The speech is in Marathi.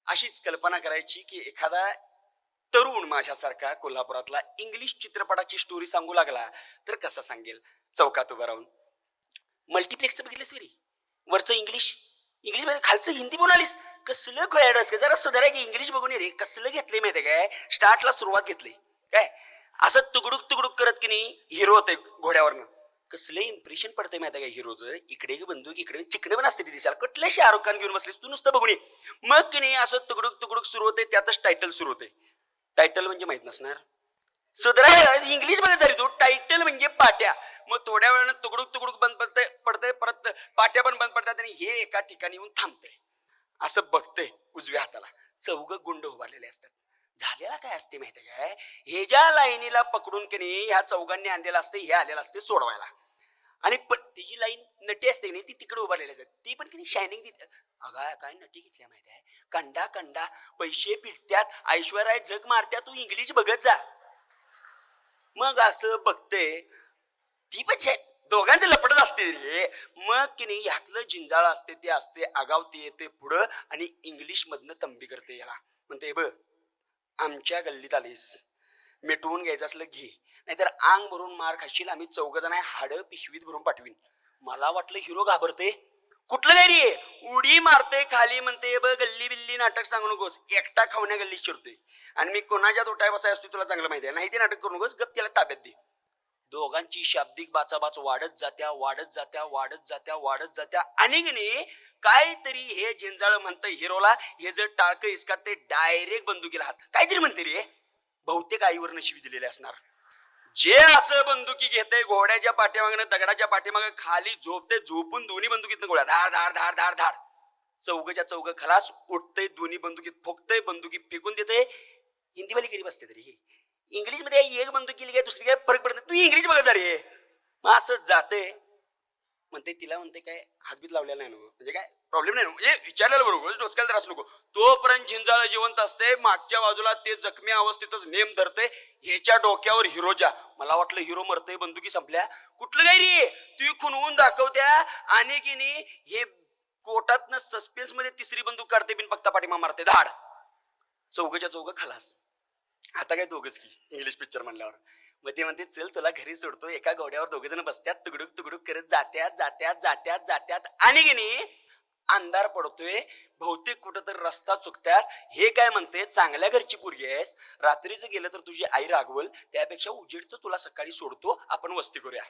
अशीच कल्पना करायची की एखादा तरुण माझ्यासारखा कोल्हापुरातला इंग्लिश चित्रपटाची स्टोरी सांगू लागला तर कसा सांगेल. चौकात उभं राहून मल्टिप्लेक्स बघितलंस रे, वरचं इंग्लिश इंग्लिश मध्ये खालचं हिंदी बोलालीस. कसलं कळायडस का जरा सुधारा की इंग्लिश बघून रे. कसलं घेतलंय माहितीये काय, स्टार्टला सुरुवात घेतली काय असं तुकडुक तुकडुक करत की नाही हिरो होते घोड्यावरनं. कसलं इम्प्रेशन पडतंय माहिती काय हिरोचं. इकडे बंदूक इकडे चिकडे पण असते दिसायला. कुठल्या शाहरुख खान घेऊन बसलीस तू, नुसतं बघून ये. मग की नाही असं तुकडुक तुकडुक सुरू होते, त्यातच टायटल सुरू होते. टायटल म्हणजे माहित नसणार सुधरा इंग्लिश मध्ये झाली तू. टायटल म्हणजे पाट्या. मग थोड्या वेळानं तुकडुक तुकडुक बंद पडतंय परत पाट्या पण बंद पडतात आणि हे एका ठिकाणी येऊन थांबते. असं बघते उजव्या हाताला चौघ गुंड उभारलेले असतात. झालेला काय असते माहिती काय, हे ज्या लाईनीला पकडून की नाही ह्या चौघांनी आणलेलं असते, हे आलेलं असते सोडवायला. आणि तिची लाईन नटी असते नाही ती तिकडे उभारलेली असते. ती पण की नाही शायनिंग देते. अगा काय नटी घेतल्या माहिती आहे, कंडा कंडा पैसे पिटत्यात, ऐश्वर्या जग मारत्या, तू इंग्लिश बघत जा. मग असं बघते ती पण दोघांचे लपडच असते रे. मग की नाही ह्यातलं जिंजाळ असते ते असते आगावते येते पुढं आणि इंग्लिश मधनं तंबी करते. याला म्हणते बघ आमच्या गल्लीत आलीस, मिटवून घ्यायचं असलं घे, नाहीतर आंग भरून मार खाशील. आम्ही चौघ जण आहे, हाडं पिशवीत भरून पाठवीन. मला वाटलं हिरो घाबरते. कुठलं काय रे, उडी मारते खाली. म्हणते बघ गल्ली बिल्ली नाटक सांगू नकोस, एकटा खावण्या गल्लीत शिरतोय आणि मी कोणाच्या तोटाय बसाय असतो तुला चांगलं माहिती आहे. नाही ते नाटक करू नकोस, गप त्याला ताब्यात दे. दोघांची शाब्दिक बाचाबाच वाढत जात्या वाढत जात्या वाढत जात्या वाढत जात्या. आणि काहीतरी हे झिंजाळ म्हणतंय हिरोला, हे जर टाळकं इसकात ते डायरेक्ट बंदुकीला हात काहीतरी म्हणते रे. बहुतेक आईवर नशिबी दिलेले असणार. जे असं बंदुकी घेते घोड्याच्या पाठीमागनं दगडाच्या पाठीमागं खाली झोपते, झोपून दोन्ही बंदुकीत गोळ्या धाड धाड धाड धाड धाड. चौघच्या चौघ खलास उठते, दोन्ही बंदुकीत फोकते, बंदुकी फेकून देते. हिंदीवाली गरीब असते तरी इंग्लिश मध्ये एक बंदूक केली काय दुसरी काय फरक पडत नाही. तू इंग्लिश बघा रे. मग असं जाते. म्हणते तिला म्हणते काय हातबीत लावलेला नाही ना, म्हणजे काय प्रॉब्लेम नाही ना, विचारलेलं बरोबर, डोसक्याला त्रास नको. तोपर्यंत झिंजाळ जिवंत असते. मागच्या बाजूला ते जखमी अवस्थेतच नेम धरते. ह्याच्या डोक्यावर हिरोच्या. मला वाटलं हिरो मरतय, बंदुकी संपल्या. कुठलं काय रे, ती खुनवून दाखवत्या आणि की नाही हे कोर्टातनं सस्पेन्स मध्ये तिसरी बंदूक काढते, बिन बघता पाठीमा मारते धाड. चौघच्या चौघ खलास. आता काय दोघच की इंग्लिश पिक्चर म्हणल्यावर. मग ते म्हणते चल तुला घरी सोडतो. एका घोड्यावर दोघ जण बसत्यात, तुकडुक तुकडुक करत जात्यात जात्यात जात्यात जात्यात आणि की नाही अंधार पडतोय. बहुतेक कुठं तर रस्ता चुकत्यात. हे काय म्हणते चांगल्या घरची पोरगी आहेस, रात्रीचं गेलं तर तुझी आई रागवल, त्यापेक्षा उजेडचं तुला सकाळी सोडतो, आपण वस्ती करूया.